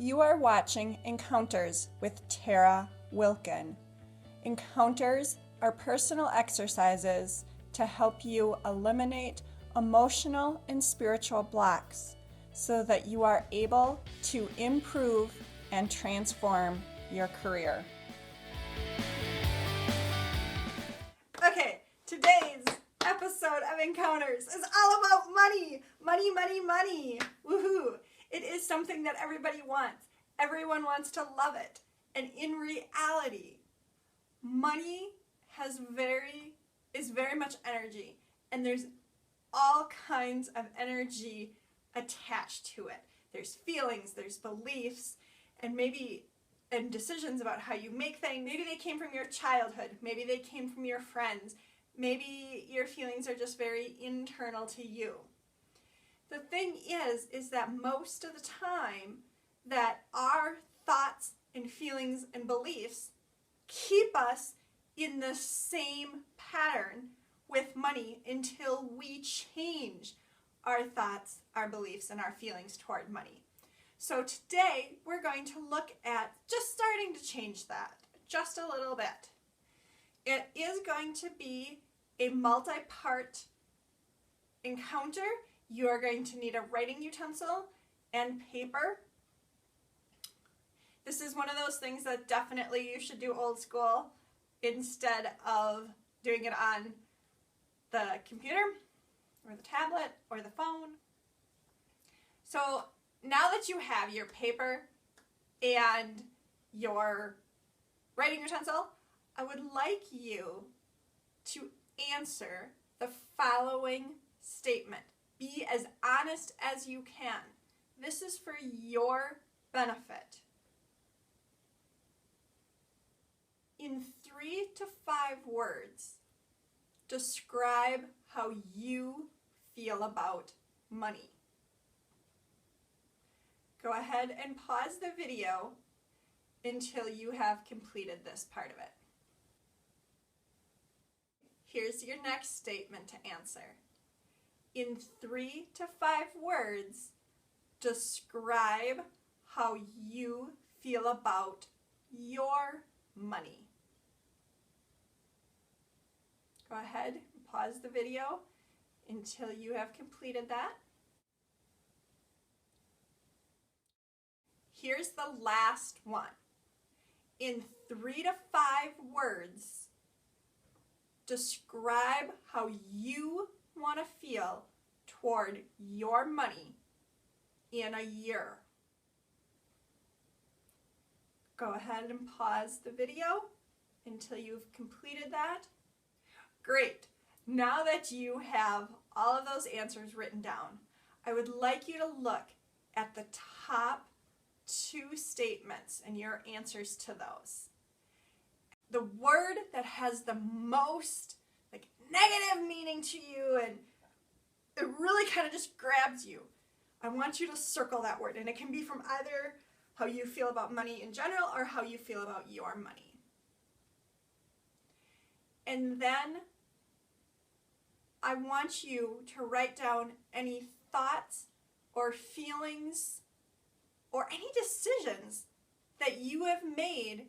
You are watching Encounters with Tara Wilken. Encounters are personal exercises to help you eliminate emotional and spiritual blocks so that you are able to improve and transform your career. Okay, today's episode of Encounters is all about money. Money, money, money. Woohoo! It is something that everybody wants. Everyone wants to love it. And in reality, money is very much energy. And there's all kinds of energy attached to it. There's feelings, there's beliefs, and decisions about how you make things. Maybe they came from your childhood. Maybe they came from your friends. Maybe your feelings are just very internal to you. The thing is that most of the time that our thoughts and feelings and beliefs keep us in the same pattern with money until we change our thoughts, our beliefs, and our feelings toward money. So today we're going to look at just starting to change that just a little bit. It is going to be a multi-part encounter. You are going to need a writing utensil and paper. This is one of those things that definitely you should do old school instead of doing it on the computer or the tablet or the phone. So now that you have your paper and your writing utensil, I would like you to answer the following statement. Be as honest as you can. This is for your benefit. In 3 to 5 words, describe how you feel about money. Go ahead and pause the video until you have completed this part of it. Here's your next statement to answer. In 3 to 5 words, describe how you feel about your money. Go ahead and pause the video until you have completed that. Here's the last one. In 3 to 5 words, describe how you want to feel toward your money in a year. Go ahead and pause the video until you've completed that. Great. Now that you have all of those answers written down, I would like you to look at the top 2 statements and your answers to those. The word that has the most negative meaning to you and it really kind of just grabs you, I want you to circle that word. And it can be from either how you feel about money in general or how you feel about your money. And then I want you to write down any thoughts or feelings or any decisions that you have made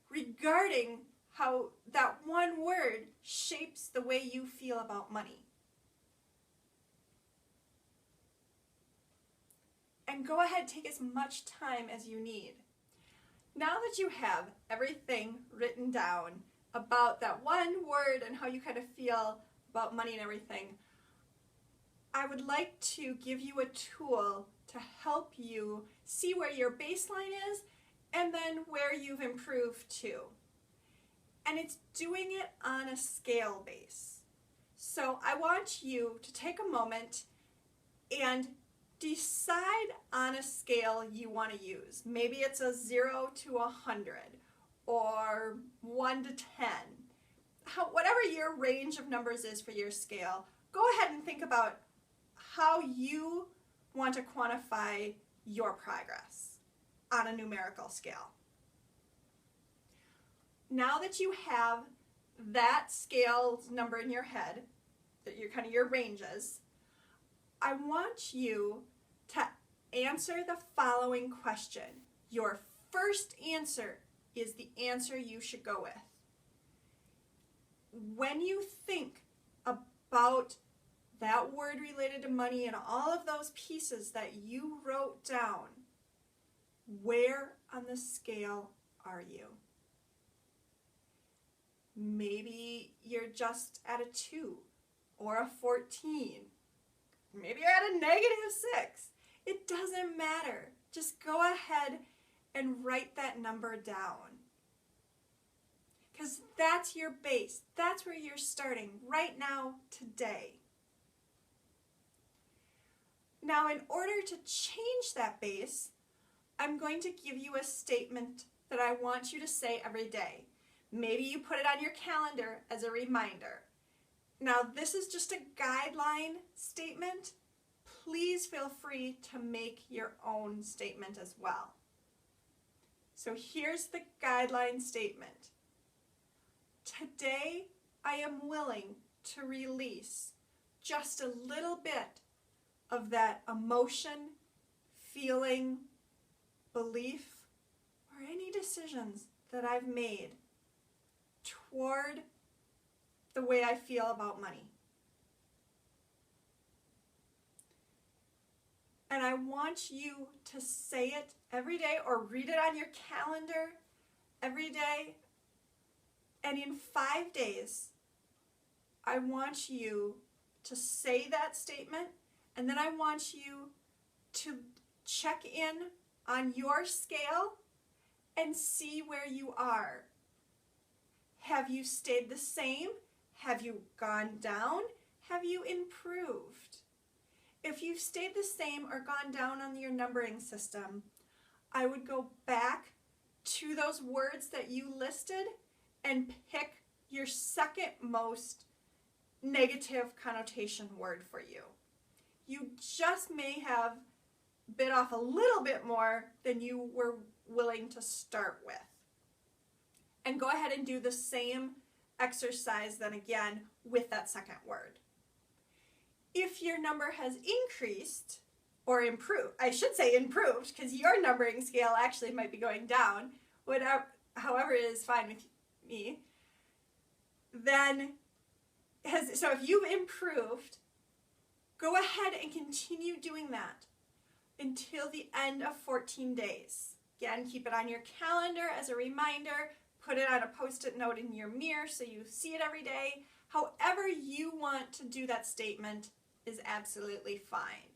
regarding how that one word shapes the way you feel about money. And go ahead, take as much time as you need. Now that you have everything written down about that one word and how you kind of feel about money and everything, I would like to give you a tool to help you see where your baseline is and then where you've improved to. And it's doing it on a scale base. So I want you to take a moment and decide on a scale you want to use. Maybe it's a 0 to 100 or 1 to 10. Whatever your range of numbers is for your scale, go ahead and think about how you want to quantify your progress on a numerical scale. Now that you have that scale number in your head, that your ranges, I want you to answer the following question. your first answer is the answer you should go with. When you think about that word related to money and all of those pieces that you wrote down, where on the scale are you? Maybe you're just at a 2 or a 14. Maybe you're at a -6. It doesn't matter. Just go ahead and write that number down. Because that's your base. That's where you're starting right now, today. Now, in order to change that base, I'm going to give you a statement that I want you to say every day. Maybe you put it on your calendar as a reminder. Now, this is just a guideline statement. Please feel free to make your own statement as well. So here's the guideline statement. Today, I am willing to release just a little bit of that emotion, feeling, belief, or any decisions that I've made toward the way I feel about money. And I want you to say it every day or read it on your calendar every day. And in 5 days, I want you to say that statement, and then I want you to check in on your scale and see where you are. Have you stayed the same? Have you gone down? Have you improved? If you've stayed the same or gone down on your numbering system, I would go back to those words that you listed and pick your second most negative connotation word for you. You just may have bit off a little bit more than you were willing to start with. And go ahead and do the same exercise then again with that second word. If your number has increased or improved, I should say improved, because your numbering scale actually might be going down, however it is fine with me, then so if you've improved, go ahead and continue doing that until the end of 14 days. Again, keep it on your calendar as a reminder, put it on a post-it note in your mirror so you see it every day. However you want to do that statement is absolutely fine.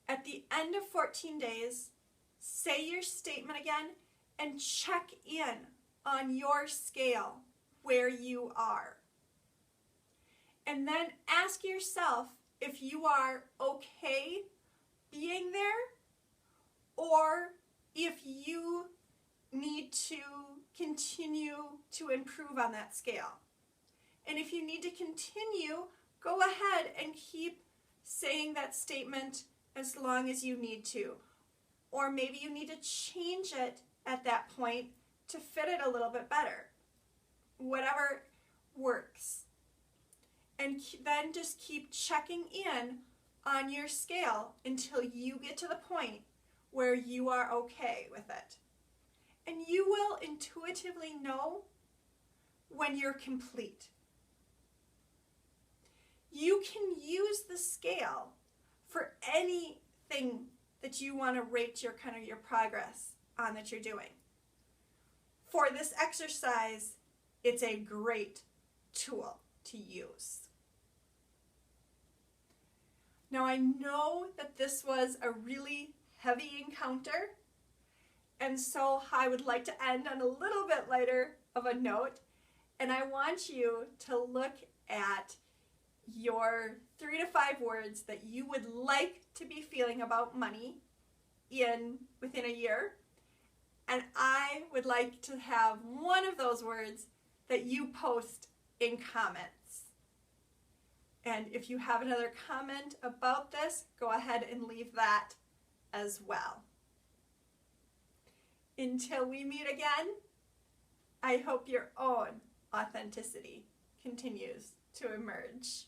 At the end of 14 days, say your statement again and check in on your scale where you are. And then ask yourself if you are okay being there or if you need to continue to improve on that scale. And if you need to continue, go ahead and keep saying that statement as long as you need to. Or maybe you need to change it at that point to fit it a little bit better. Whatever works. And then just keep checking in on your scale until you get to the point where you are okay with it. And you will intuitively know when you're complete. You can use the scale for anything that you want to rate your your progress on that you're doing. For this exercise, it's a great tool to use. Now I know that this was a really heavy encounter, and so I would like to end on a little bit lighter of a note, and I want you to look at your 3 to 5 words that you would like to be feeling about money within a year, and I would like to have one of those words that you post in comments. And if you have another comment about this, go ahead and leave that as well. Until we meet again, I hope your own authenticity continues to emerge.